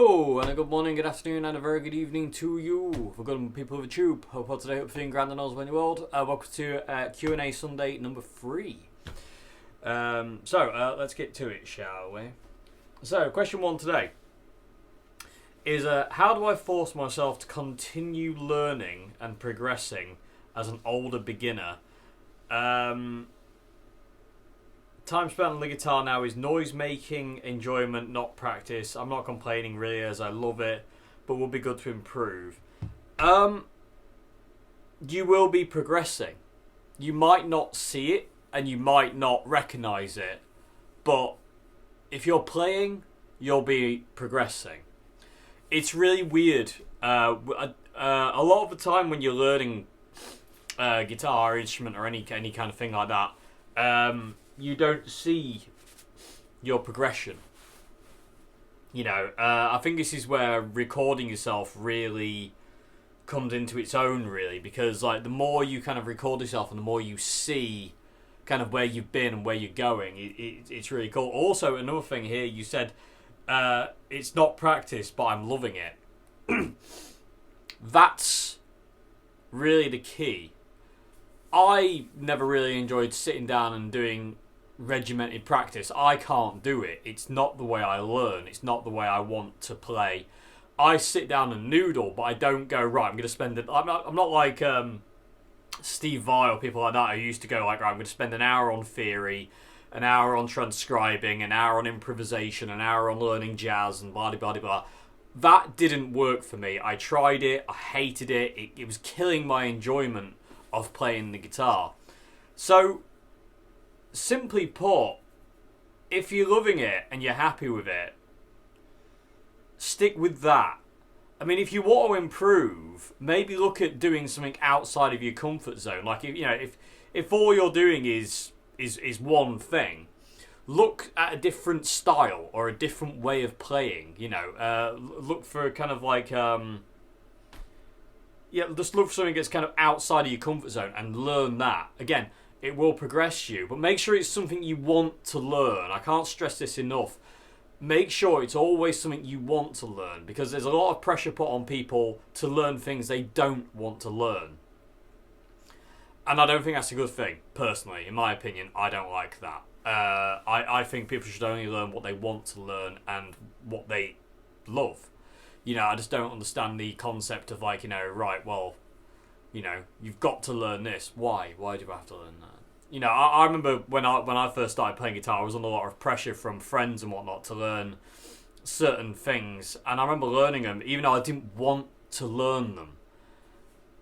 Hello, and a good morning, good afternoon, and a very good evening to you, for good people of the tube. Hope all today, hope you're feeling grand and all's well in the world. Welcome to Q&A Sunday number 3. Let's get to it, shall we? So, question 1 today is, how do I force myself to continue learning and progressing as an older beginner? Time spent on the guitar now is noise making, enjoyment, not practice. I'm not complaining really, as I love it, but will be good to improve. You will be progressing. You might not see it and you might not recognise it, but if you're playing, you'll be progressing. It's really weird. A lot of the time when you're learning guitar, instrument, or any kind of thing like that, you don't see your progression. I think this is where recording yourself really comes into its own, really, because like the more you kind of record yourself and the more you see kind of where you've been and where you're going, it's really cool. Also, another thing here, you said it's not practice, but I'm loving it. That's really the key. I never really enjoyed sitting down and doing regimented practice. I can't do it. It's not the way I learn. It's not the way I want to play. I sit down and noodle, but I don't go, right, I'm going to spend it. I'm not like Steve Vai or people like that who used to go like, right, I'm going to spend an hour on theory, an hour on transcribing, an hour on improvisation, an hour on learning jazz, and blah, blah, blah, blah. That didn't work for me. I tried it. I hated it. It was killing my enjoyment of playing the guitar. So, simply put, if you're loving it and you're happy with it, stick with that. I mean, if you want to improve, maybe look at doing something outside of your comfort zone. Like, if all you're doing is one thing, look at a different style or a different way of playing. Look for kind of like just look for something that's kind of outside of your comfort zone and learn that. Again, it will progress you, but make sure it's something you want to learn. I can't stress this enough. Make sure it's always something you want to learn, because there's a lot of pressure put on people to learn things they don't want to learn. And I don't think that's a good thing, personally. In my opinion, I don't like that. I think people should only learn what they want to learn and what they love. I just don't understand the concept of like, right, well, you've got to learn this. Why? Why do I have to learn that? I remember when I first started playing guitar, I was under a lot of pressure from friends and whatnot to learn certain things. And I remember learning them, even though I didn't want to learn them.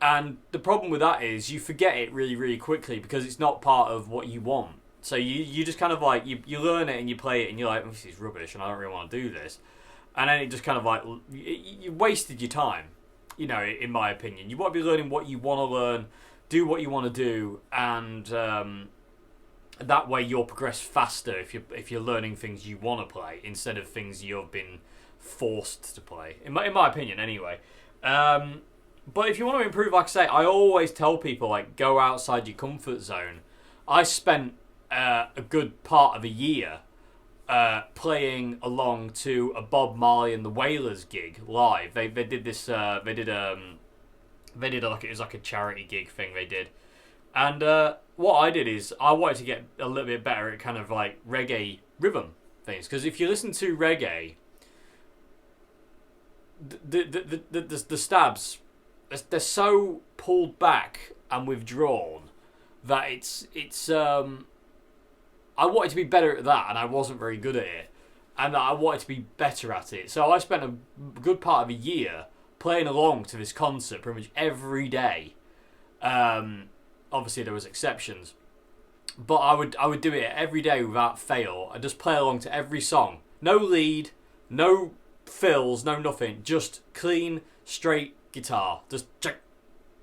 And the problem with that is you forget it really, really quickly because it's not part of what you want. So you just kind of like, you learn it and you play it and you're like, this is rubbish and I don't really want to do this. And then it just kind of like, you wasted your time, in my opinion. You want to be learning what you want to learn, do what you want to do, and that way you'll progress faster if you're learning things you want to play instead of things you've been forced to play. In my opinion, anyway. But if you want to improve, like I say, I always tell people, like, go outside your comfort zone. I spent a good part of a year playing along to a Bob Marley and the Wailers gig live. They did this. They did like, it was like a charity gig thing they did, and what I did is I wanted to get a little bit better at kind of like reggae rhythm things, because if you listen to reggae, the stabs, they're so pulled back and withdrawn that it's I wanted to be better at that, and I wasn't very good at it, and I wanted to be better at it. So I spent a good part of a year playing along to this concert pretty much every day. Obviously there was exceptions, but I would do it every day without fail. I just play along to every song. No lead, no fills, no nothing. Just clean, straight guitar. Just check,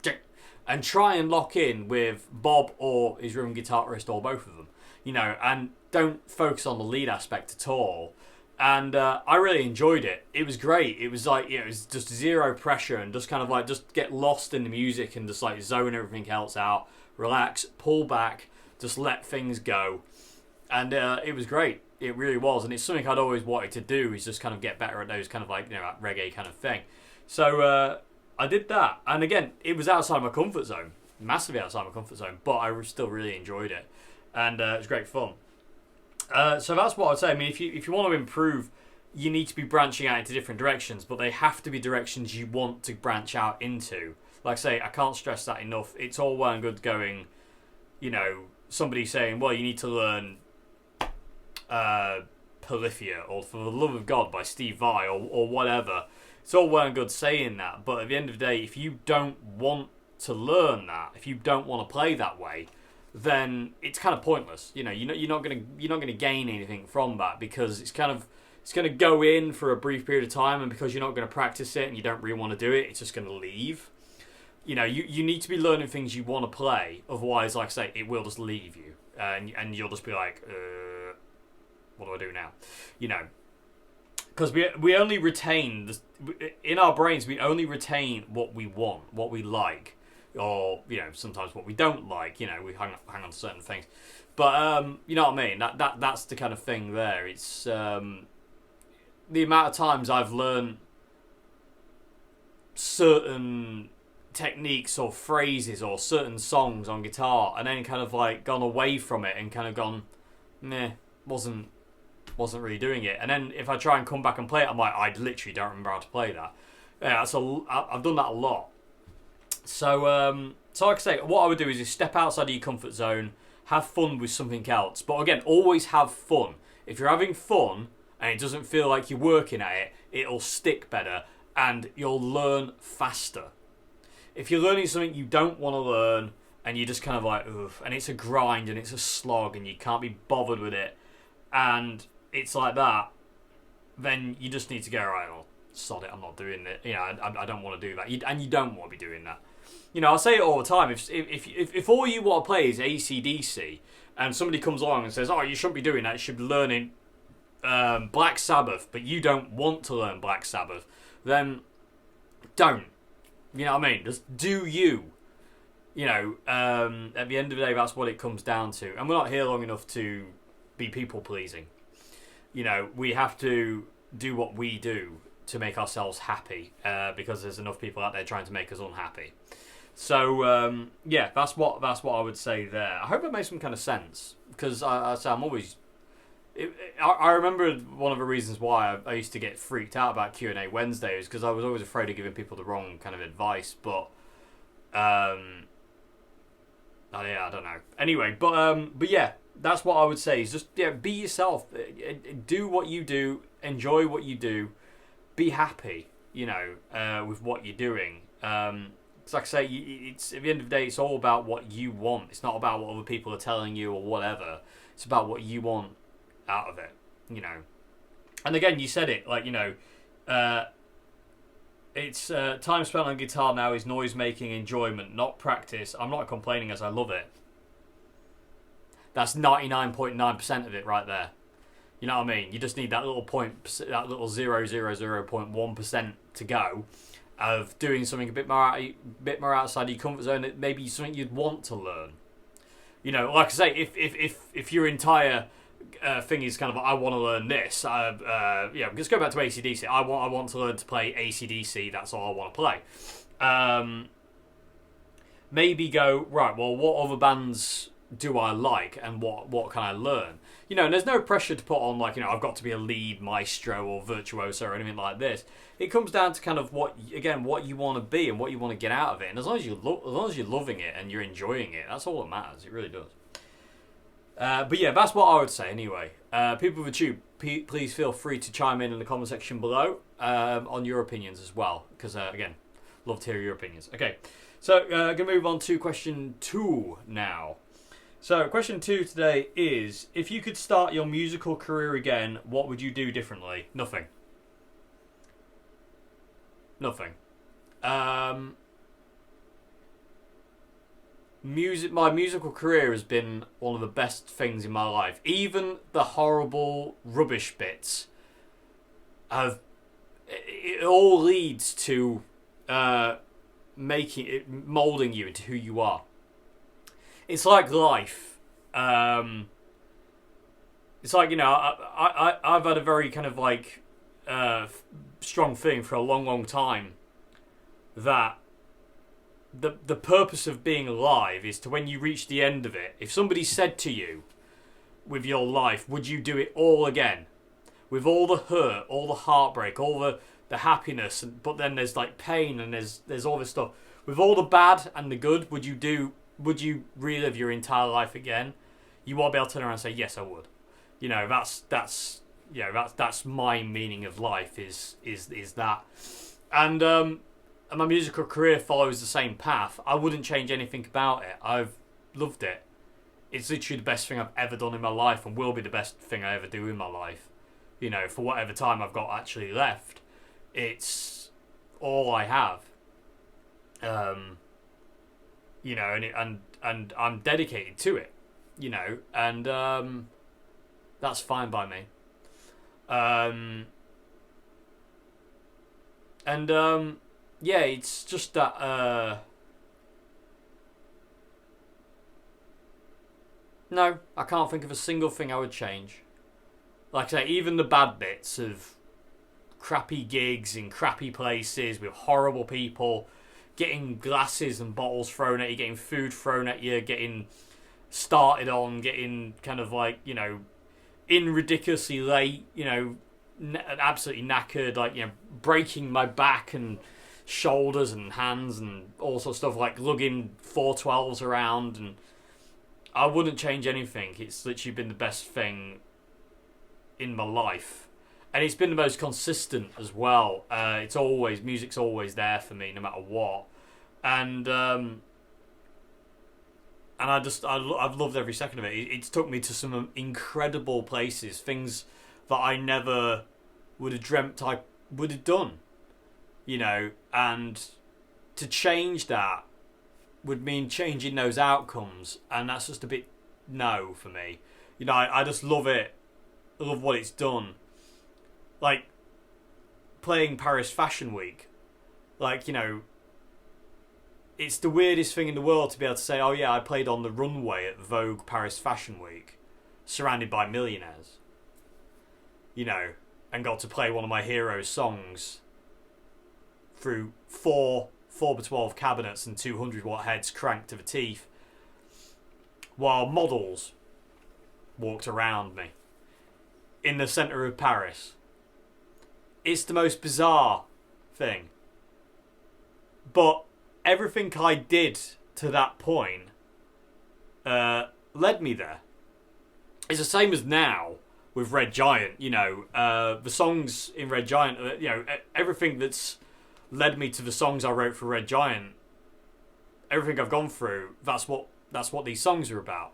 check, and try and lock in with Bob or his rhythm guitarist or both of them. And don't focus on the lead aspect at all. And I really enjoyed it. It was great. It was like, it was just zero pressure and just kind of like, just get lost in the music and just like zone everything else out, relax, pull back, just let things go. And it was great. It really was, and it's something I'd always wanted to do, is just kind of get better at those kind of like, that reggae kind of thing. So I did that, and again, it was outside my comfort zone, massively outside my comfort zone, but I still really enjoyed it, and it was great fun. So that's what I'd say. I mean, if you want to improve, you need to be branching out into different directions, but they have to be directions you want to branch out into. Like I say, I can't stress that enough. It's all well and good going, somebody saying, well, you need to learn Polyphia, or For the Love of God by Steve Vai, or whatever. It's all well and good saying that, but at the end of the day, if you don't want to learn that, if you don't want to play that way, then it's kind of pointless. You're not gonna gain anything from that, because it's going to go in for a brief period of time, and because you're not going to practice it and you don't really want to do it, it's just going to leave. You need to be learning things you want to play. Otherwise, like I say, it will just leave you, and you'll just be like, what do I do now? Because we only retain in our brains. We only retain what we want, what we like, or sometimes what we don't like. We hang on to certain things, but you know what I mean. That's the kind of thing there. It's the amount of times I've learned certain techniques or phrases or certain songs on guitar, and then kind of like gone away from it and kind of gone, meh, wasn't really doing it. And then if I try and come back and play it, I'm like, I literally don't remember how to play that. Yeah, I've done that a lot. So like I say, what I would do is just step outside of your comfort zone, have fun with something else. But again, always have fun. If you're having fun and it doesn't feel like you're working at it, it'll stick better and you'll learn faster. If you're learning something you don't want to learn and you're just kind of like, ugh, and it's a grind and it's a slog and you can't be bothered with it, and it's like that, then you just need to go, right, well, sod it, I'm not doing it. I don't want to do that. And you don't want to be doing that. I say it all the time. If all you want to play is AC/DC, and somebody comes along and says, oh, you shouldn't be doing that, you should be learning Black Sabbath, but you don't want to learn Black Sabbath, then don't. You know what I mean? Just do you. At the end of the day, that's what it comes down to. And we're not here long enough to be people pleasing. We have to do what we do to make ourselves happy, because there's enough people out there trying to make us unhappy. So yeah, that's what I would say there. I hope it makes some kind of sense, because I'm always. I remember one of the reasons why I used to get freaked out about Q&A Wednesdays, because I was always afraid of giving people the wrong kind of advice. But yeah, I don't know. Anyway, but yeah, that's what I would say. Is just be yourself. Do what you do. Enjoy what you do. Be happy. With what you're doing. It's like I say, it's at the end of the day, it's all about what you want. It's not about what other people are telling you or whatever. It's about what you want out of it. And again, you said it, like, it's time spent on guitar now is noise making enjoyment, not practice. I'm not complaining, as I love it. That's 99.9% of it right there. You know what I mean? You just need that little point, that little 0.1% to go of doing something a bit more outside your comfort zone. That maybe something you'd want to learn. Like I say, if your entire thing is kind of, I want to learn this. Just go back to AC/DC. I want to learn to play AC/DC. That's all I want to play. Maybe go, right, well, what other bands do I like, and what can I learn? And there's no pressure to put on, like, I've got to be a lead maestro or virtuoso or anything like this. It comes down to kind of what you want to be and what you want to get out of it. And as long as you're loving it and you're enjoying it, that's all that matters. It really does. But yeah, that's what I would say anyway. People of the tube, please feel free to chime in the comment section below on your opinions as well, because again, love to hear your opinions. Okay, so going to move on to question 2 now. So question 2 today is, if you could start your musical career again, what would you do differently? Nothing. My musical career has been one of the best things in my life. Even the horrible rubbish bits it all leads to molding you into who you are. It's like life. it's like, I've had a very kind of like strong feeling for a long, long time that the purpose of being alive is to, when you reach the end of it, if somebody said to you with your life, would you do it all again? With all the hurt, all the heartbreak, all the happiness, but then there's like pain and there's all this stuff. With all the bad and the good, would you relive your entire life again? You won't be able to turn around and say, yes, I would. That's my meaning of life is that. And my musical career follows the same path. I wouldn't change anything about it. I've loved it. It's literally the best thing I've ever done in my life, and will be the best thing I ever do in my life. For whatever time I've got actually left, it's all I have. And I'm dedicated to it. And that's fine by me. Yeah, it's just that. No, I can't think of a single thing I would change. Like I say, even the bad bits of crappy gigs in crappy places with horrible people, getting glasses and bottles thrown at you, getting food thrown at you, getting started on, getting kind of like, in ridiculously late, absolutely knackered, like, breaking my back and shoulders and hands and all sorts of stuff, like lugging 412s around, and I wouldn't change anything. It's literally been the best thing in my life, and it's been the most consistent as well. Music's always there for me no matter what, and I've loved every second of it. It's took me to some incredible places, things that I never would have dreamt I would have done, and to change that would mean changing those outcomes, and that's just a bit no for me. I just love it. I love what it's done. Like, playing Paris Fashion Week, it's the weirdest thing in the world to be able to say, oh yeah, I played on the runway at Vogue Paris Fashion Week, surrounded by millionaires, and got to play one of my heroes' songs through four 4x12 cabinets and 200-watt heads cranked to the teeth, while models walked around me in the centre of Paris. It's the most bizarre thing. But everything I did to that point led me there. It's the same as now with Red Giant. The songs in Red Giant, everything that's led me to the songs I wrote for Red Giant, everything I've gone through, that's what these songs are about.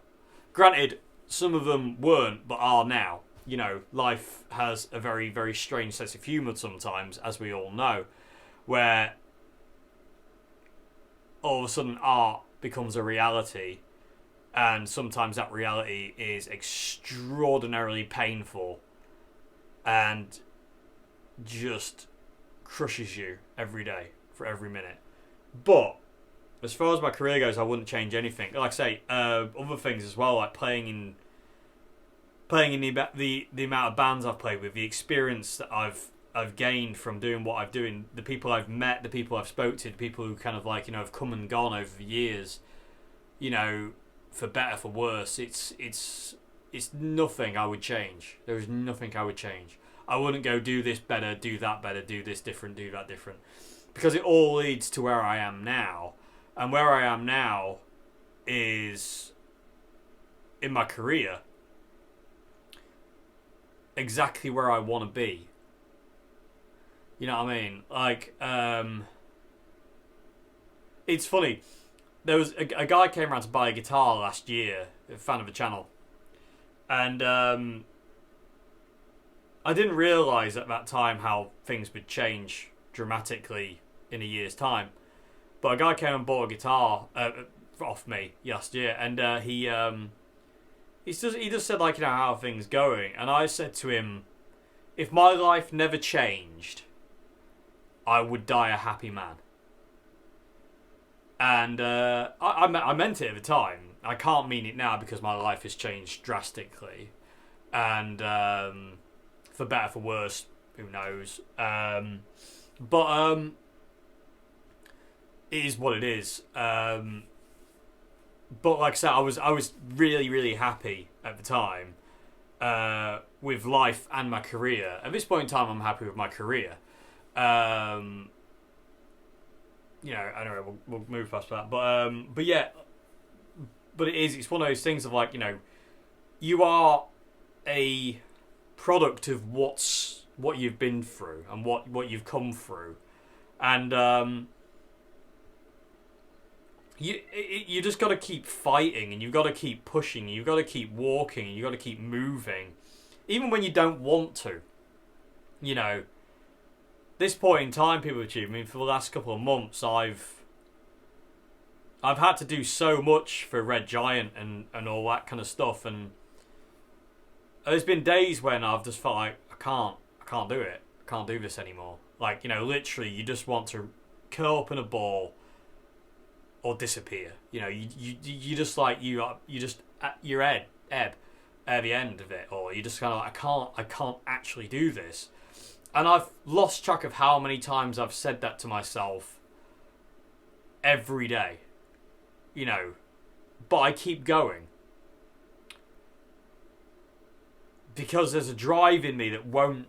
Granted, some of them weren't, but are now. Life has a very, very strange sense of humour sometimes, as we all know, where all of a sudden art becomes a reality, and sometimes that reality is extraordinarily painful and just crushes you every day for every minute. But as far as my career goes, I wouldn't change anything. Like I say, other things as well, like playing in the amount of bands I've played with, the experience that I've gained from doing what I've doing, the people I've met, the people I've spoke to, the people who kind of like, have come and gone over the years, for better, for worse. It's nothing I would change. There is nothing I would change. I wouldn't go do this better, do that better, do this different, do that different, because it all leads to where I am now. And where I am now is, in my career, exactly where I want to be. You know what I mean? Like, it's funny. There was a guy came around to buy a guitar last year, a fan of the channel, and I didn't realise at that time how things would change dramatically in a year's time. But a guy came and bought a guitar off me last year, and he just said, like, how are things going? And I said to him, if my life never changed, I would die a happy man. And I meant it at the time. I can't mean it now because my life has changed drastically. and for better for worse, who knows? But it is what it is. But like I said, I was really really happy at the time with life and my career. At this point in time, I'm happy with my career. You know, anyway, we'll move past that. But yeah, but it's one of those things of like, you know, you are a product of what you've been through and what you've come through, and you just got to keep fighting, and you've got to keep pushing, you've got to keep walking, and you've got to keep moving, even when you don't want to. You know, this point in time, people achieve. I mean, for the last couple of months, I've had to do so much for Red Giant and all that kind of stuff, and there's been days when I've just felt like I can't do it, I can't do this anymore. Like, you know, literally, you just want to curl up in a ball or disappear. You know, you just like you just at your ebb at the end of it, or you just kind of like I can't actually do this. And I've lost track of how many times I've said that to myself every day. You know, but I keep going. Because there's a drive in me that won't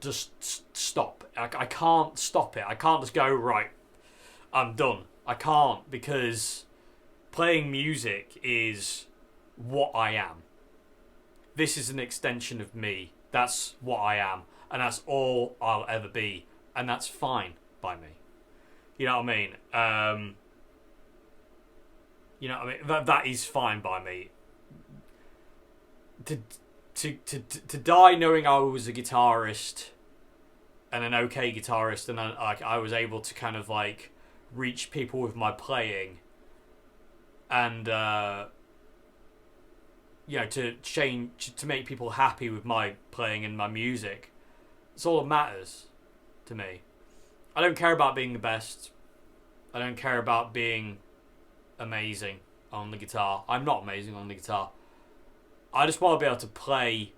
just stop. I can't stop it. I can't just go, right, I'm done. I can't, because playing music is what I am. This is an extension of me. That's what I am. And that's all I'll ever be. And that's fine by me. You know what I mean? You know what I mean? That is fine by me. To die knowing I was a guitarist and an okay guitarist, and I was able to kind of like reach people with my playing, and you know, to make people happy with my playing and my music. It's all that matters to me. I don't care about being the best. I don't care about being amazing on the guitar. I'm not amazing on the guitar. I just want to be able to play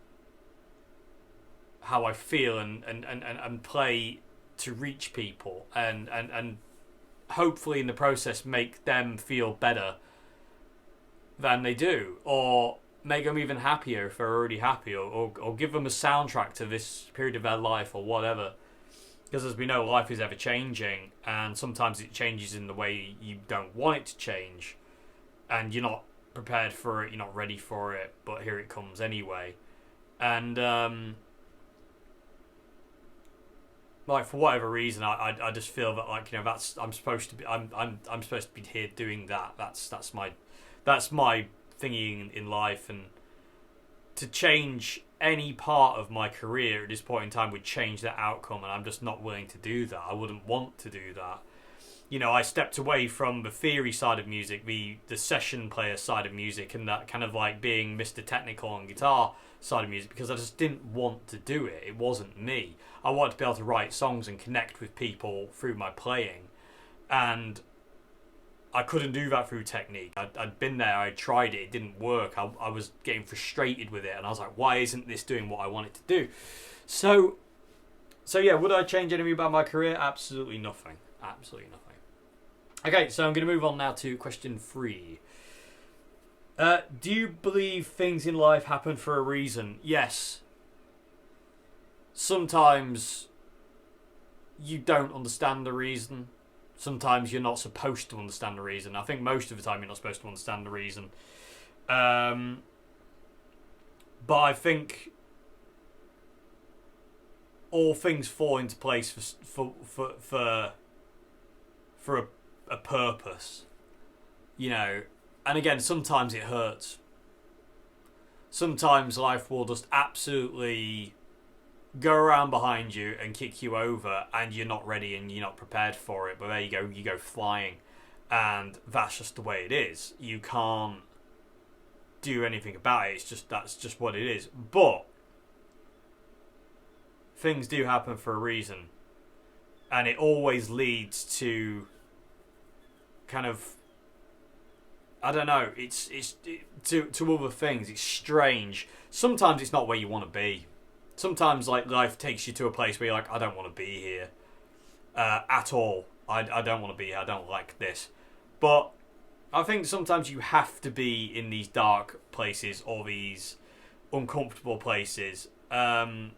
how I feel and play to reach people and hopefully in the process make them feel better than they do, or make them even happier if they're already happy, or give them a soundtrack to this period of their life or whatever. Because as we know, life is ever changing, and sometimes it changes in the way you don't want it to change, and you're not prepared for it, you're not ready for it, but here it comes anyway. And like, for whatever reason, I just feel that, like, you know, that's I'm supposed to be here doing that. That's my thingy in life, and to change any part of my career at this point in time would change that outcome, and I'm just not willing to do that. I wouldn't want to do that. You know, I stepped away from the theory side of music, the session player side of music, and that kind of like being Mr. Technical on guitar side of music, because I just didn't want to do it. It wasn't me. I wanted to be able to write songs and connect with people through my playing, and I couldn't do that through technique. I'd been there, I tried it, it didn't work. I was getting frustrated with it, and I was like, why isn't this doing what I want it to do? So yeah, would I change anything about my career? Absolutely nothing. Absolutely nothing. Okay, so I'm going to move on now to question 3. Do you believe things in life happen for a reason? Yes. Sometimes you don't understand the reason. Sometimes you're not supposed to understand the reason. I think most of the time you're not supposed to understand the reason. But I think all things fall into place for a purpose. You know, and again, sometimes it hurts. Sometimes life will just absolutely go around behind you and kick you over, and you're not ready and you're not prepared for it, but there you go flying, and that's just the way it is. You can't do anything about it. That's just what it is. But things do happen for a reason, and it always leads to kind of I don't know. To other things, it's strange. Sometimes it's not where you want to be. Sometimes like life takes you to a place where you're like, I don't want to be here at all. I don't want to be here. I don't like this. But I think sometimes you have to be in these dark places or these uncomfortable places to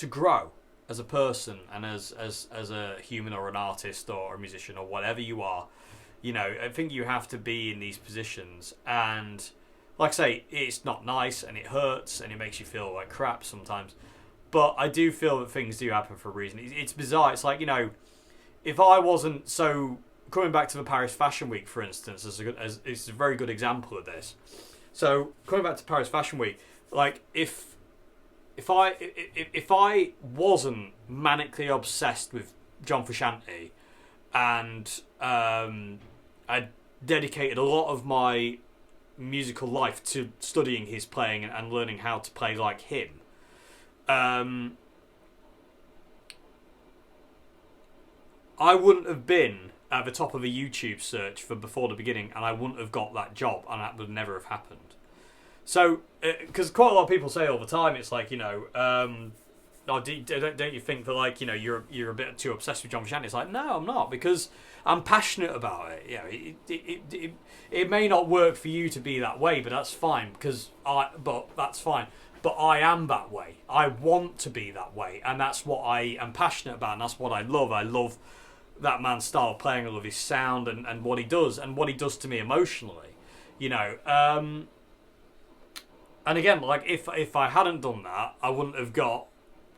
grow as a person and as a human or an artist or a musician or whatever you are. You know, I think you have to be in these positions, and like I say, it's not nice and it hurts and it makes you feel like crap sometimes. But I do feel that things do happen for a reason. It's bizarre. It's like, you know, if I wasn't so... Coming back to the Paris Fashion Week, for instance, it's a very good example of this. So, coming back to Paris Fashion Week, like, if I wasn't manically obsessed with John Frusciante and I dedicated a lot of my musical life to studying his playing and learning how to play like him, I wouldn't have been at the top of a YouTube search for Before the Beginning, and I wouldn't have got that job, and that would never have happened. So, because quite a lot of people say all the time, it's like, you know, don't you think that, like, you know, you're a bit too obsessed with John Frusciante? It's like, no, I'm not, because I'm passionate about it. You know, it may not work for you to be that way, but that's fine, but that's fine. But I am that way. I want to be that way, and that's what I am passionate about, and that's what I love. I love that man's style of playing. I love his sound and what he does, and what he does to me emotionally, you know. And again, like, if I hadn't done that, I wouldn't have got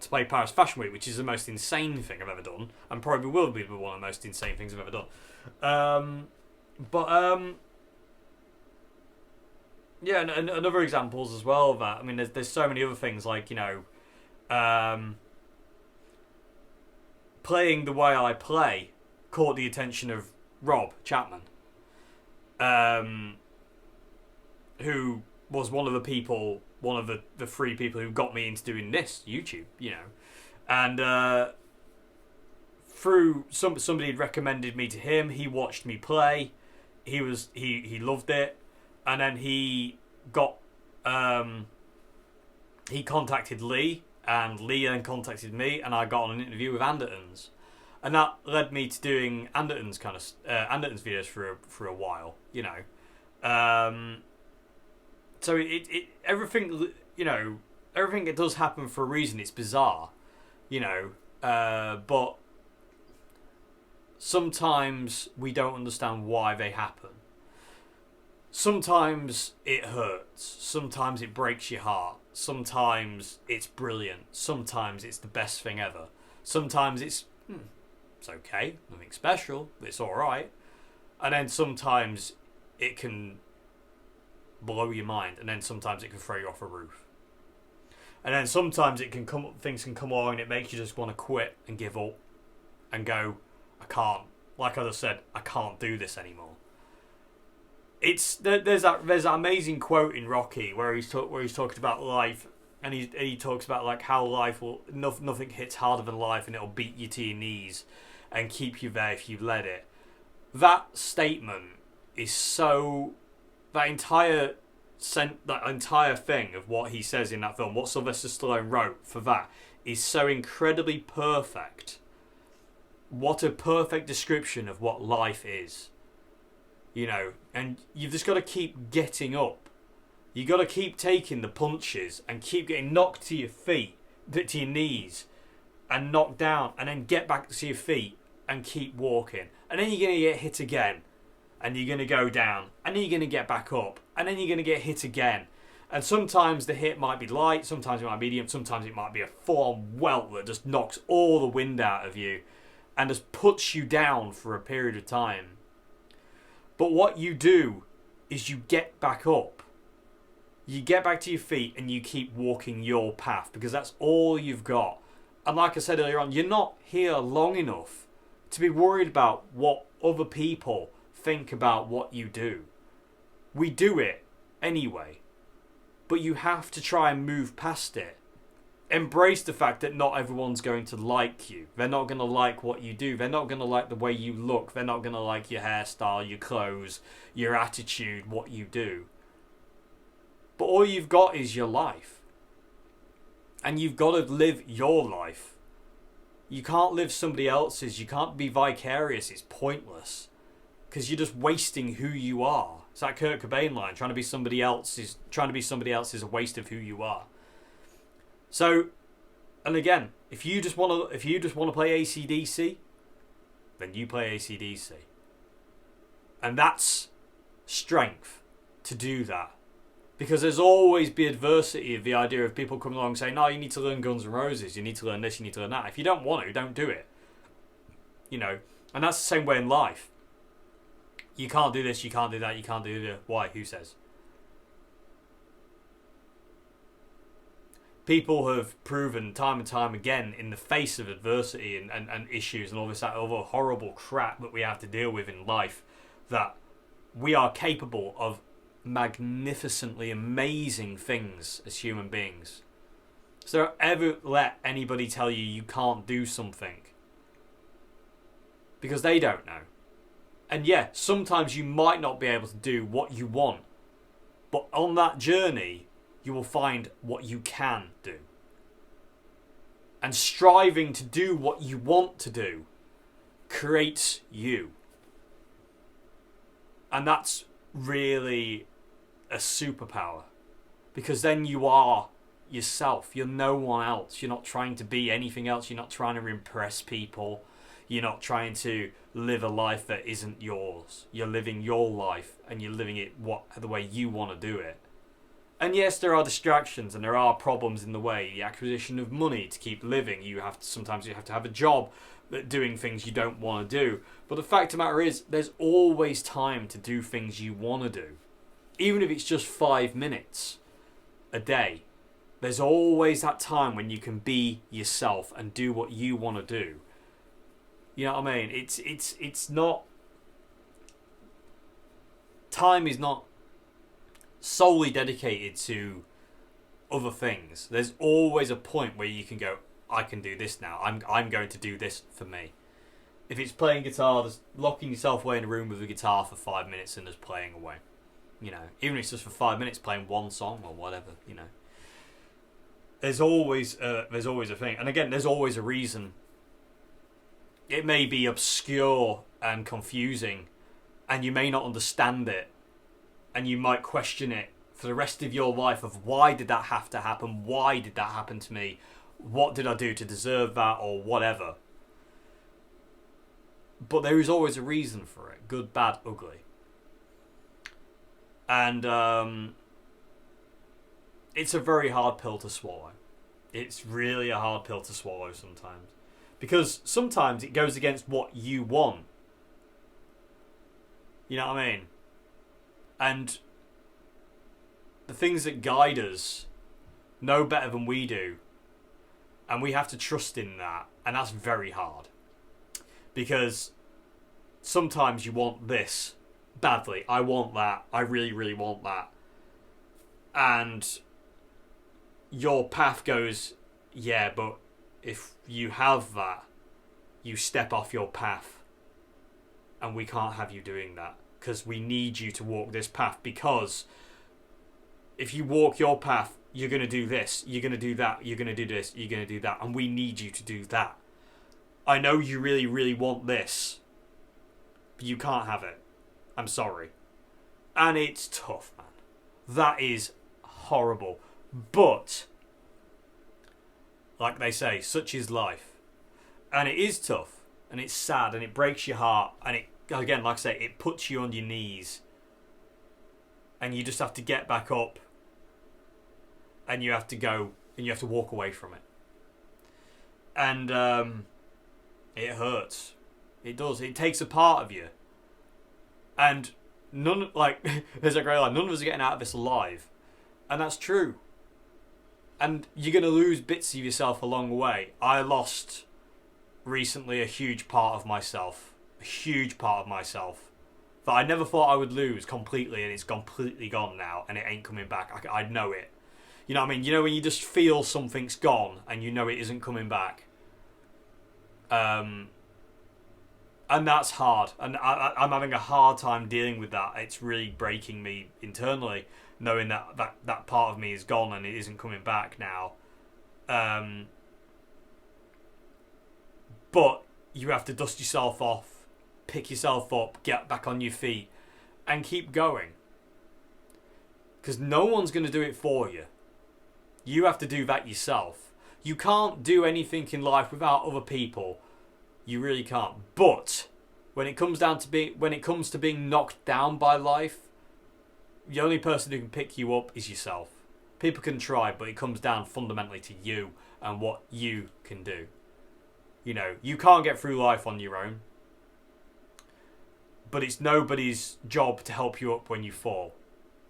to play Paris Fashion Week, which is the most insane thing I've ever done, and probably will be one of the most insane things I've ever done. Yeah, and other examples as well of that. I mean, there's so many other things, like, you know, playing the way I play caught the attention of Rob Chapman, who was one of the three people who got me into doing this YouTube, you know, and through somebody had recommended me to him. He watched me play. He loved it, and then he contacted Lee, and Lee then contacted me, and I got on an interview with Andertons, and that led me to doing Andertons Andertons videos for a while, you know. So everything, you know, everything that does happen for a reason. It's bizarre, you know, but sometimes we don't understand why they happen. Sometimes it hurts. Sometimes it breaks your heart. Sometimes it's brilliant. Sometimes it's the best thing ever. Sometimes it's okay, nothing special, but it's alright. And then sometimes it can blow your mind, and then sometimes it can throw you off a roof. And then sometimes things can come along and it makes you just want to quit and give up and go, I can't. Like I just said, I can't do this anymore. There's that amazing quote in Rocky where he's talking about life, and he talks about like how life nothing hits harder than life, and it'll beat you to your knees and keep you there if you let it. That statement is so... That entire thing of what he says in that film, what Sylvester Stallone wrote for that, is so incredibly perfect. What a perfect description of what life is. You know, and you've just got to keep getting up. You got to keep taking the punches and keep getting knocked to your feet, to your knees, and knocked down, and then get back to your feet and keep walking. And then you're going to get hit again, and you're going to go down, and then you're going to get back up, and then you're going to get hit again. And sometimes the hit might be light, sometimes it might be medium, sometimes it might be a full-on welt that just knocks all the wind out of you and just puts you down for a period of time. But what you do is you get back up. You get back to your feet and you keep walking your path, because that's all you've got. And like I said earlier on, you're not here long enough to be worried about what other people think about what you do. We do it anyway. But you have to try and move past it. embrace the fact that not everyone's going to like you. They're not going to like what you do. They're not going to like the way you look. They're not going to like your hairstyle, your clothes, your attitude, what you do. But all you've got is your life. And you've got to live your life. You can't live somebody else's. You can't be vicarious. It's pointless. Because you're just wasting who you are. It's that Kurt Cobain line. Trying to be somebody else is a waste of who you are. So, and again, if you just want to play AC/DC, then you play AC/DC. And that's strength to do that. Because there's always the adversity of the idea of people coming along saying, no, you need to learn Guns N' Roses, you need to learn this, you need to learn that. If you don't want to, don't do it. You know, and that's the same way in life. You can't do this, you can't do that, you can't do that. Why? Who says? People have proven time and time again in the face of adversity and issues and all this that other horrible crap that we have to deal with in life that we are capable of magnificently amazing things as human beings. So don't ever let anybody tell you you can't do something. Because they don't know. And yeah, sometimes you might not be able to do what you want. But on that journey, you will find what you can do. And striving to do what you want to do creates you. And that's really a superpower. Because then you are yourself. You're no one else. You're not trying to be anything else. You're not trying to impress people. You're not trying to live a life that isn't yours. You're living your life and you're living it the way you want to do it. And yes, there are distractions and there are problems in the way. The acquisition of money to keep living. Sometimes you have to have a job doing things you don't want to do. But the fact of the matter is, there's always time to do things you want to do. Even if it's just 5 minutes a day. There's always that time when you can be yourself and do what you want to do. You know what I mean? It's not... Time is not solely dedicated to other things. There's always a point where you can go, I can do this now. I'm going to do this for me. If it's playing guitar, there's locking yourself away in a room with a guitar for 5 minutes and just playing away. You know, even if it's just for 5 minutes playing one song or whatever, you know. There's always a thing. And again, there's always a reason. It may be obscure and confusing and you may not understand it and you might question it for the rest of your life of why did that have to happen? Why did that happen to me? What did I do to deserve that or whatever? But there is always a reason for it. Good, bad, ugly. And it's a very hard pill to swallow. It's really a hard pill to swallow sometimes. Because sometimes it goes against what you want. You know what I mean? And the things that guide us know better than we do. And we have to trust in that. And that's very hard. Because sometimes you want this badly. I want that. I really, really want that. And your path goes, yeah, but if you have that, you step off your path. And we can't have you doing that. Because we need you to walk this path. Because if you walk your path, you're going to do this. You're going to do that. You're going to do this. You're going to do that. And we need you to do that. I know you really, really want this. But you can't have it. I'm sorry. And it's tough, man. That is horrible. But, like they say, such is life. And it is tough. And it's sad. And it breaks your heart. And it, again, like I say, it puts you on your knees. And you just have to get back up. And you have to go. And you have to walk away from it. And it hurts. It does. It takes a part of you. And there's a great line, none of us are getting out of this alive. And that's true. And you're going to lose bits of yourself along the way. I lost recently a huge part of myself. A huge part of myself. That I never thought I would lose completely, and it's completely gone now, and it ain't coming back. I know it. You know what I mean? You know when you just feel something's gone and you know it isn't coming back. And that's hard. And I'm having a hard time dealing with that. It's really breaking me internally, knowing that part of me is gone and it isn't coming back now. But you have to dust yourself off, pick yourself up, get back on your feet, and keep going. Because no one's going to do it for you. You have to do that yourself. You can't do anything in life without other people. You really can't. But when it comes to being knocked down by life, the only person who can pick you up is yourself. People can try, but it comes down fundamentally to you and what you can do. You know, you can't get through life on your own. But it's nobody's job to help you up when you fall.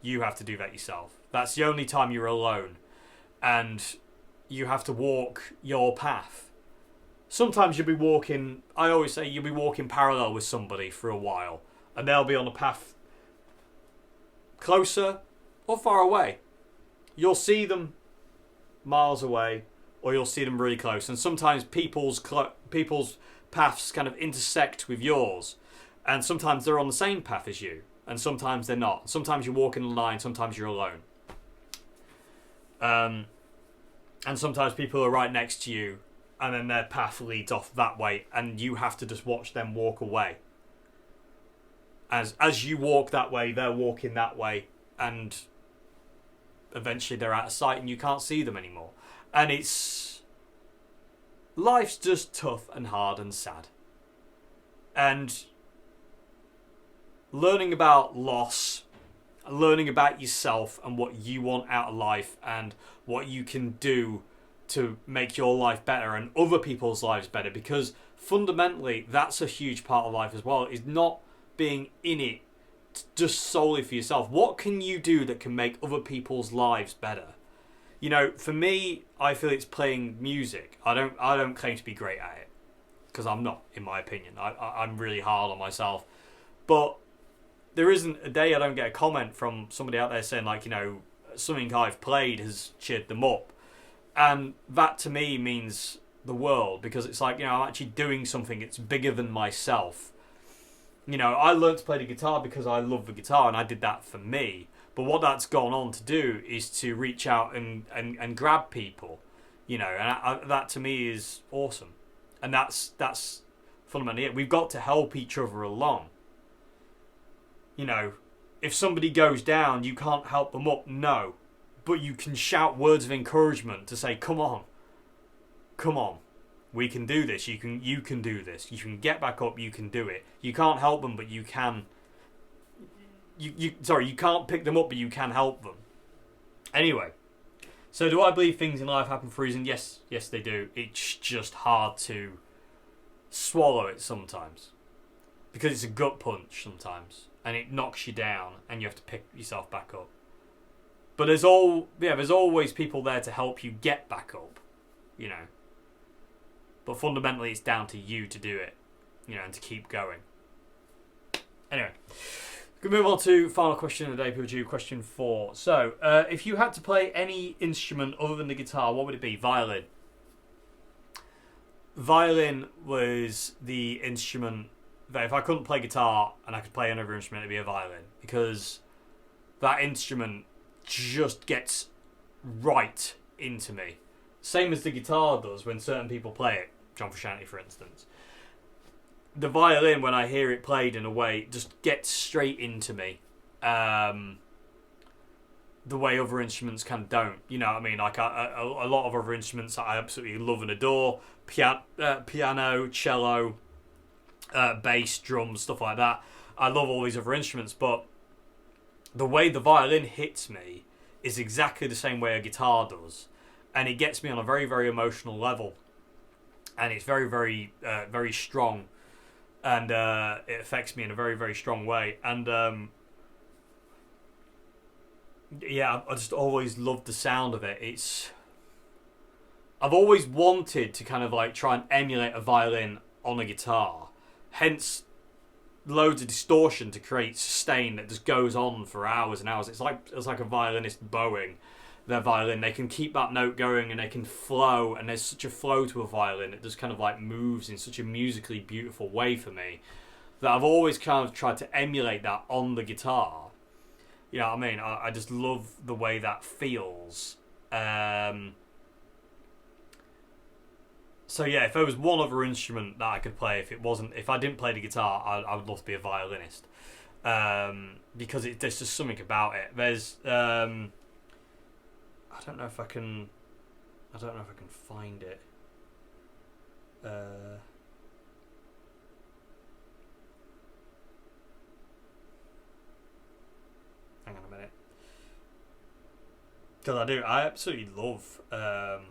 You have to do that yourself. That's the only time you're alone. And you have to walk your path. Sometimes you'll be walking, I always say you'll be walking parallel with somebody for a while. And they'll be on a path closer or far away. You'll see them miles away, or you'll see them really close. And sometimes people's paths kind of intersect with yours. And sometimes they're on the same path as you. And sometimes they're not. Sometimes you walk in a line, sometimes you're alone. And sometimes people are right next to you, and then their path leads off that way, and you have to just watch them walk away. As you walk that way, they're walking that way, and eventually they're out of sight and you can't see them anymore. And life's just tough and hard and sad. And learning about loss, learning about yourself and what you want out of life and what you can do to make your life better and other people's lives better, because fundamentally that's a huge part of life as well, is not being in it just solely for yourself. What can you do that can make other people's lives better? You know, for me, I feel it's playing music. I don't claim to be great at it, because I'm not, in my opinion. I'm really hard on myself. But there isn't a day I don't get a comment from somebody out there saying, like, you know, something I've played has cheered them up. And that to me means the world, because it's like, you know, I'm actually doing something that's bigger than myself. You know, I learned to play the guitar because I love the guitar, and I did that for me. But what that's gone on to do is to reach out and grab people, you know, and that to me is awesome. And that's fundamentally it. We've got to help each other along. You know, if somebody goes down, you can't help them up, no. But you can shout words of encouragement to say, come on, we can do this, you can do this, you can get back up, you can do it. You can't help them, but you can, you can't pick them up, but you can help them. Anyway, so do I believe things in life happen for a reason? Yes, they do. It's just hard to swallow it sometimes, because it's a gut punch sometimes, and it knocks you down, and you have to pick yourself back up. But there's always people there to help you get back up, you know. But fundamentally, it's down to you to do it, you know, and to keep going. Anyway, we can move on to final question of the day, people do, question 4. So, if you had to play any instrument other than the guitar, what would it be? Violin. Violin was the instrument that if I couldn't play guitar and I could play another instrument, it'd be a violin, because that instrument just gets right into me. Same as the guitar does when certain people play it. John Frusciante, for instance. The violin, when I hear it played in a way, just gets straight into me. The way other instruments kind of don't. You know what I mean? Like a lot of other instruments that I absolutely love and adore. Piano, cello, bass, drums, stuff like that. I love all these other instruments, but the way the violin hits me is exactly the same way a guitar does. And it gets me on a very, very emotional level. And it's very, very, very strong. And it affects me in a very, very strong way. And yeah, I just always loved the sound of it. I've always wanted to kind of like try and emulate a violin on a guitar. Hence, loads of distortion to create sustain that just goes on for hours and hours. It's like a violinist bowing. their violin. They can keep that note going and they can flow, and there's such a flow to a violin. It just kind of like moves in such a musically beautiful way for me that I've always kind of tried to emulate that on the guitar. You know what I mean? I just love the way that feels. So yeah, if there was one other instrument that I could play, if I didn't play the guitar, I would love to be a violinist. Because there's just something about it. There's I don't know if I can find it. Hang on a minute. Because I absolutely love how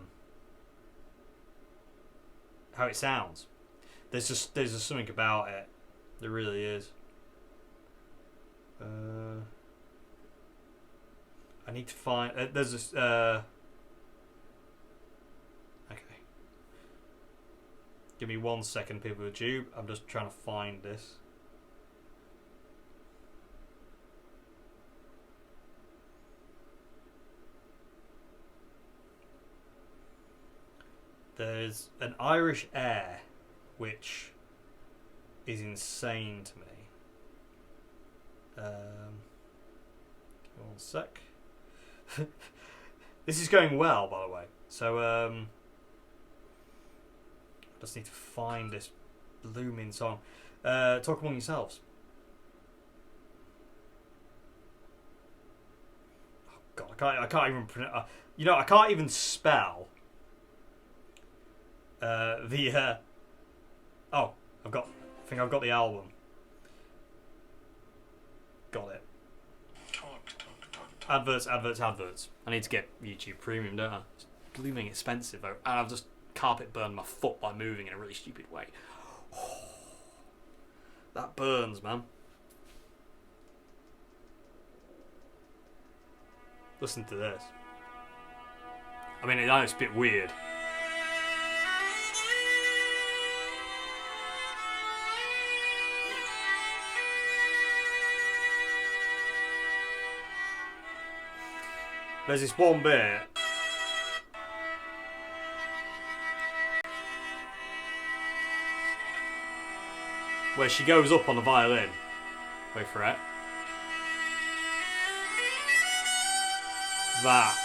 it sounds. There's just something about it. There really is. I need to find. There's this. Okay. Give me 1 second, people with tube. I'm just trying to find this. There's an Irish air which is insane to me. 1 sec. This is going well, by the way. So I just need to find this blooming song. Talk among yourselves. Oh God, I can't even pronounce. I can't even spell. I think I've got the album. Got it. Adverts. I need to get YouTube Premium, don't I? It's blooming expensive though, and I've just carpet burned my foot by moving in a really stupid way. Oh, that burns, man. Listen to this. I mean, it's a bit weird. There's this one bit where she goes up on the violin. Wait for it. That.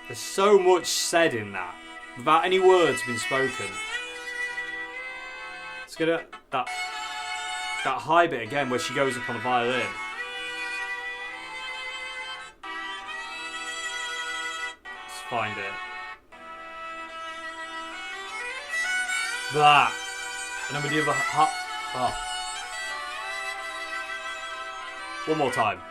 There's so much said in that, without any words being spoken. Let's get that high bit again where she goes up on the violin. Let's find it. That. And then we do the one more time.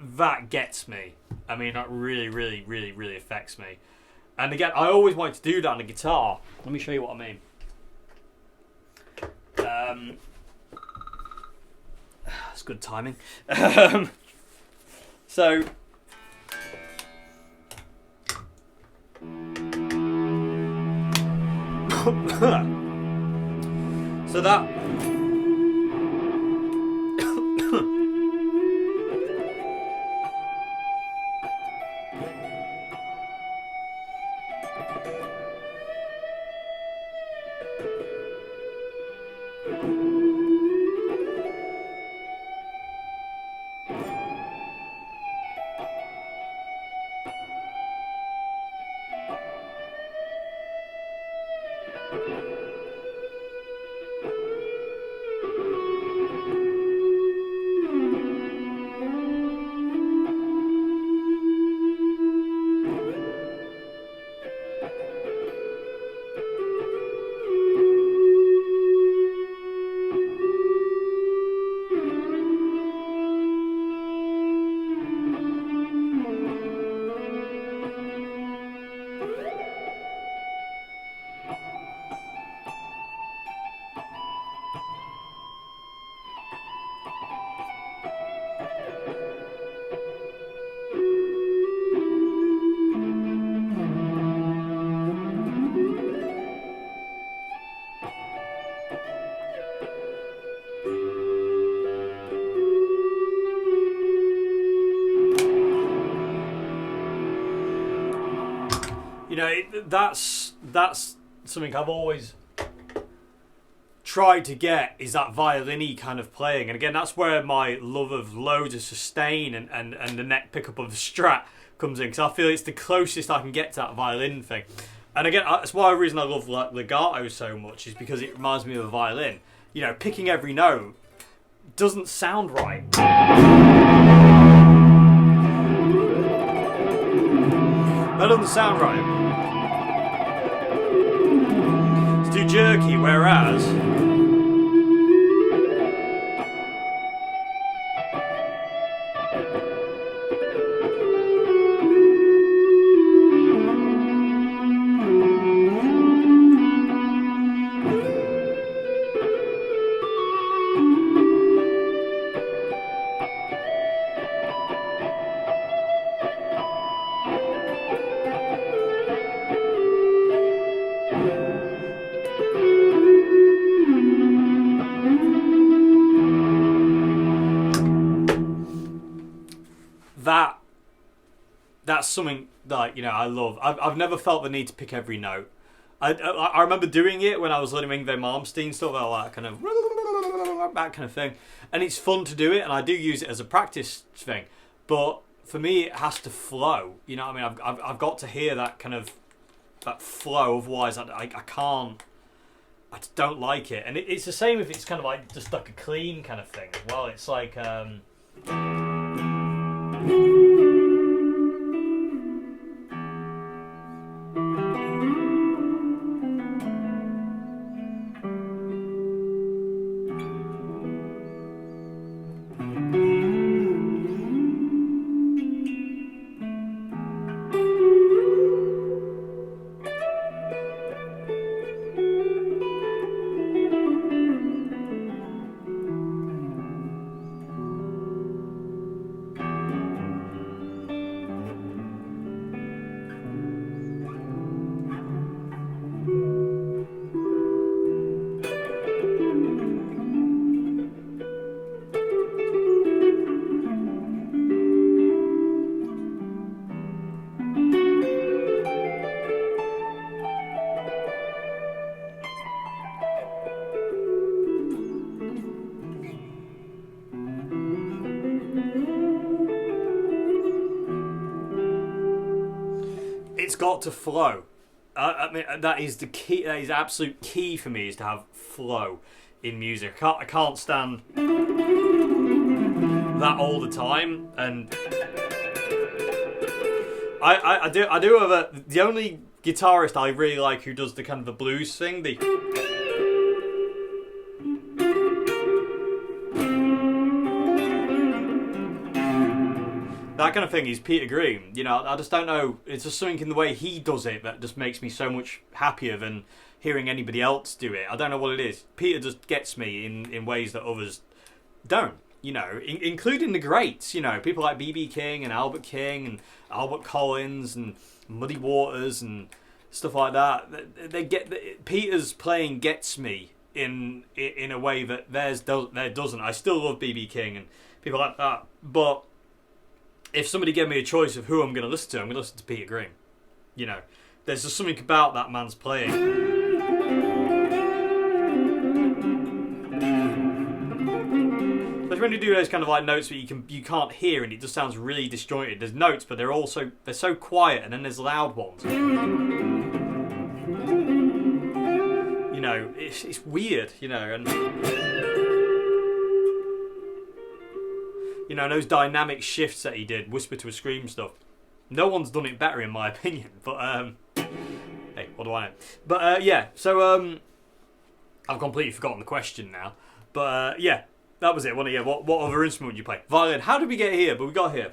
That gets me. I mean, that really, really, really, really affects me. And again, I always wanted to do that on the guitar. Let me show you what I mean. That's good timing. So that. that's something I've always tried to get, is that violin-y kind of playing. And again, that's where my love of loads of sustain and the neck pickup of the Strat comes in, because I feel it's the closest I can get to that violin thing. And again, that's why the reason I love like legato so much, is because it reminds me of a violin. Picking every note doesn't sound right. That doesn't sound right. It's too jerky, whereas that's something that I love. I've never felt the need to pick every note. I remember doing it when I was learning Yngwie Malmsteen stuff, like kind of that kind of thing, and it's fun to do it, and I do use it as a practice thing. But for me, it has to flow. You know what I mean? I've got to hear that kind of that flow. Otherwise, I can't. I just don't like it, and it's the same if it's kind of like just like a clean kind of thing. Well, it's like. It's got to flow. I mean, that is the key. That is absolute key for me, is to have flow in music. I can't stand that all the time. And I do have the only guitarist I really like who does the kind of the blues thing. That kind of thing is Peter Green. I just don't know. It's just something in the way he does it that just makes me so much happier than hearing anybody else do it. I don't know what it is. Peter just gets me in ways that others don't. Including the greats. People like B.B. King and Albert King and Albert Collins and Muddy Waters and stuff like that. Peter's playing gets me in a way that theirs doesn't. I still love B.B. King and people like that, but if somebody gave me a choice of who I'm going to listen to, I'm going to listen to Peter Green. There's just something about that man's playing. Especially when you do those kind of like notes that you can't hear and it just sounds really disjointed. There's notes, but they're so quiet, and then there's loud ones. It's weird, and those dynamic shifts that he did, whisper to a scream stuff. No one's done it better in my opinion, but hey, what do I know? But yeah, so I've completely forgotten the question now. But yeah, that was it. What other instrument would you play? Violin. How did we get here? But we got here.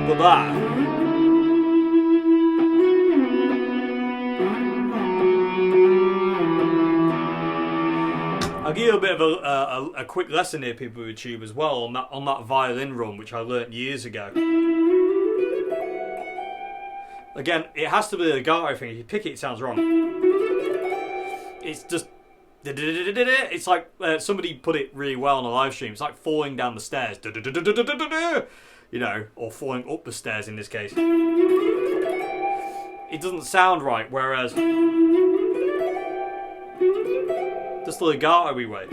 But that. I'll give you a bit of a quick lesson here, people with YouTube, as well, on that violin run, which I learnt years ago. Again, it has to be the legato thing. If you pick it, it sounds wrong. It's just... It's like somebody put it really well on a live stream. It's like falling down the stairs. you know, or falling up the stairs in this case. It doesn't sound right, whereas just the legato way,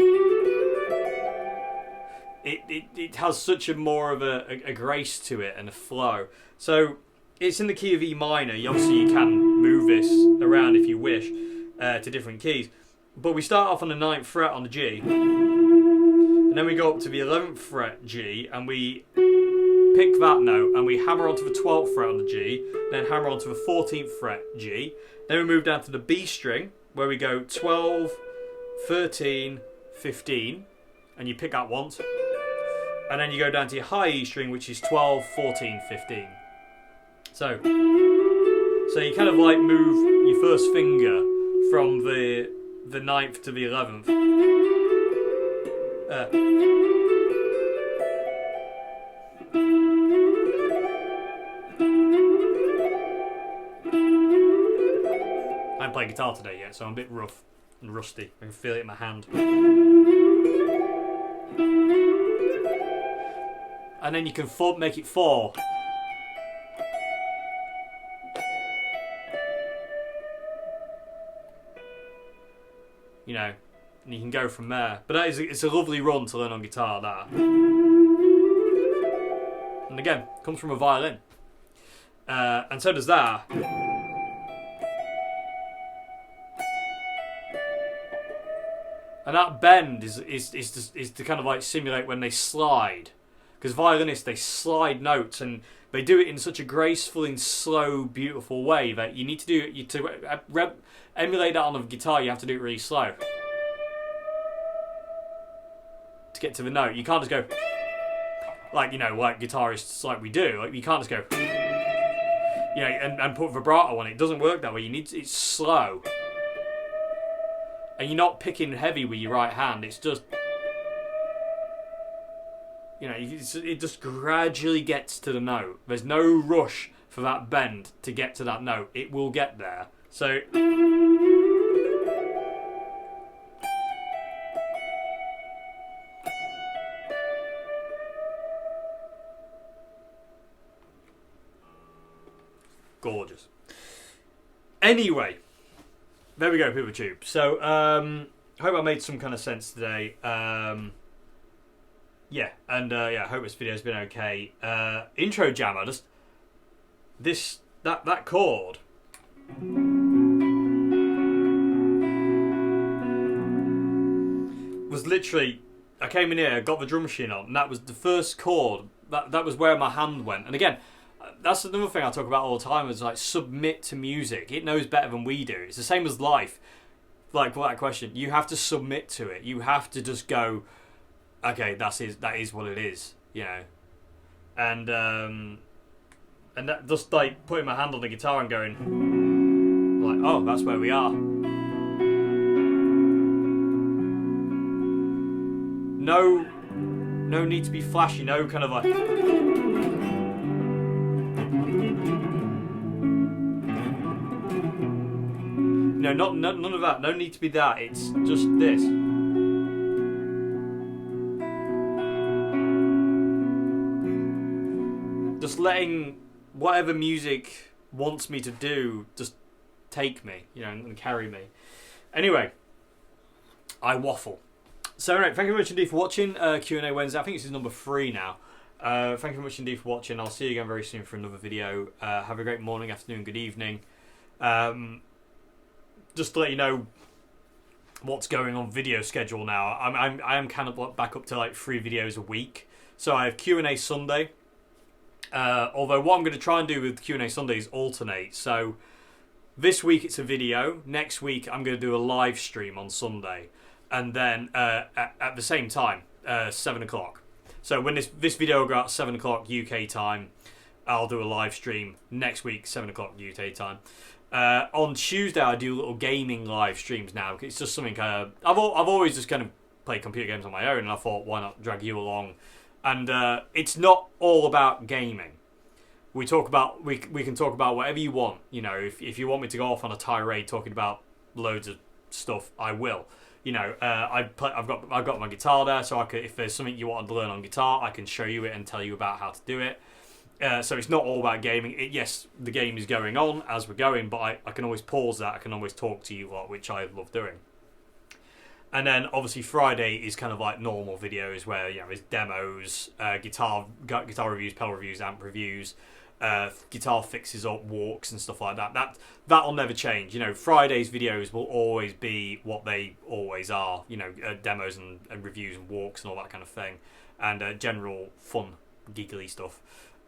it has such a more of a grace to it and a flow. So it's in the key of E minor. Obviously you can move this around if you wish to different keys, but we start off on the 9th fret on the G, and then we go up to the 11th fret G, and we pick that note and we hammer onto the 12th fret on the G, then hammer onto the 14th fret G, then we move down to the B string where we go 12, 13, 15, and you pick that once, and then you go down to your high E string, which is 12, 14, 15. So you kind of like move your first finger from the 9th to the 11th. I haven't played guitar today yet, so I'm a bit rough and rusty. I can feel it in my hand. And then you can make it 4. You know, and you can go from there. But it's a lovely run to learn on guitar, that. And again, comes from a violin. And so does that. And that bend is to kind of like simulate when they slide. Because violinists, they slide notes, and they do it in such a graceful and slow, beautiful way that you need to do it. To emulate that on a guitar, you have to do it really slow to get to the note. You can't just go like, you know, like guitarists like we do. Like, you can't just go, you know, and put vibrato on it. It doesn't work that way. It's slow, and you're not picking heavy with your right hand. It's just, you know, it just gradually gets to the note. There's no rush for that bend to get to that note. It will get there. So gorgeous. Anyway, there we go, People Tube. So hope I made some kind of sense today. Yeah, and yeah, I hope this video's been okay. Intro jammer, just that chord was literally, I came in here, got the drum machine on, and that was the first chord. That was where my hand went. And again, that's another thing I talk about all the time, is like, submit to music. It knows better than we do. It's the same as life. Like, for that question, you have to submit to it. You have to just go, okay, that is what it is, you know. And that, just like putting my hand on the guitar and going, like, oh, that's where we are. No need to be flashy. No kind of like, no, none of that. No need to be that. It's just this. Just letting whatever music wants me to do just take me, you know, and carry me. Anyway, I waffle. So anyway, thank you very much indeed for watching Q&A Wednesday. I think this is number 3 now. Thank you very much indeed for watching. I'll see you again very soon for another video. Have a great morning, afternoon, good evening. Just to let you know what's going on video schedule now. I am kind of back up to like 3 videos a week. So I have Q&A Sunday. Although what I'm going to try and do with Q&A Sunday is alternate. So this week it's a video. Next week I'm going to do a live stream on Sunday. And then at the same time, 7 o'clock. So when this video will go out 7 o'clock UK time, I'll do a live stream next week, 7 o'clock UK time. On Tuesday I do little gaming live streams now. It's just something kind of, I've always just kind of played computer games on my own, and I thought, why not drag you along? And it's not all about gaming. We can talk about whatever you want. You know, if you want me to go off on a tirade talking about loads of stuff, I will. You know, I've got my guitar there, so if there's something you want to learn on guitar, I can show you it and tell you about how to do it. So it's not all about gaming. Yes, the game is going on as we're going, but I can always pause that. I can always talk to you lot, which I love doing. And then obviously Friday is kind of like normal videos where it's demos, guitar reviews, pedal reviews, amp reviews, guitar fixes up, walks and stuff like that. That'll never change. Friday's videos will always be what they always are. Demos and reviews and walks and all that kind of thing, and general fun, giggly stuff.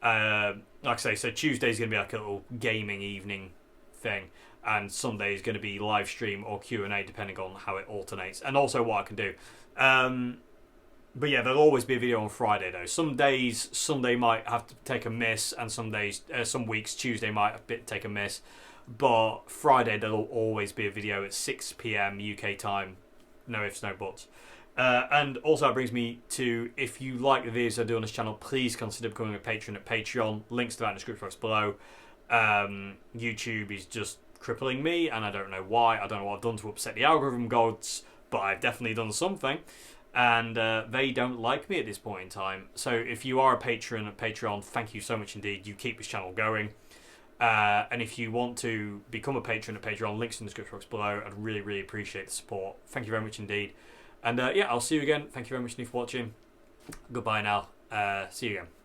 Like I say, so Tuesday's going to be like a little gaming evening thing, and Sunday is going to be live stream or Q&A depending on how it alternates, and also what I can do. But yeah, there'll always be a video on Friday though. Some days Sunday might have to take a miss, and some weeks Tuesday might take a miss, but Friday there'll always be a video at 6 p.m. UK time. No ifs, no buts. And also it brings me to, if you like the videos I do on this channel, please consider becoming a patron at Patreon. Links to that in the description box below. YouTube is just crippling me, and I don't know why. I don't know what I've done to upset the algorithm gods, but I've definitely done something, and they don't like me at this point in time. So if you are a patron at Patreon, thank you so much indeed. You keep this channel going. And if you want to become a patron at Patreon, links in the description box below. I'd really, really appreciate the support. Thank you very much indeed. And yeah, I'll see you again. Thank you very much indeed for watching. Goodbye now. See you again.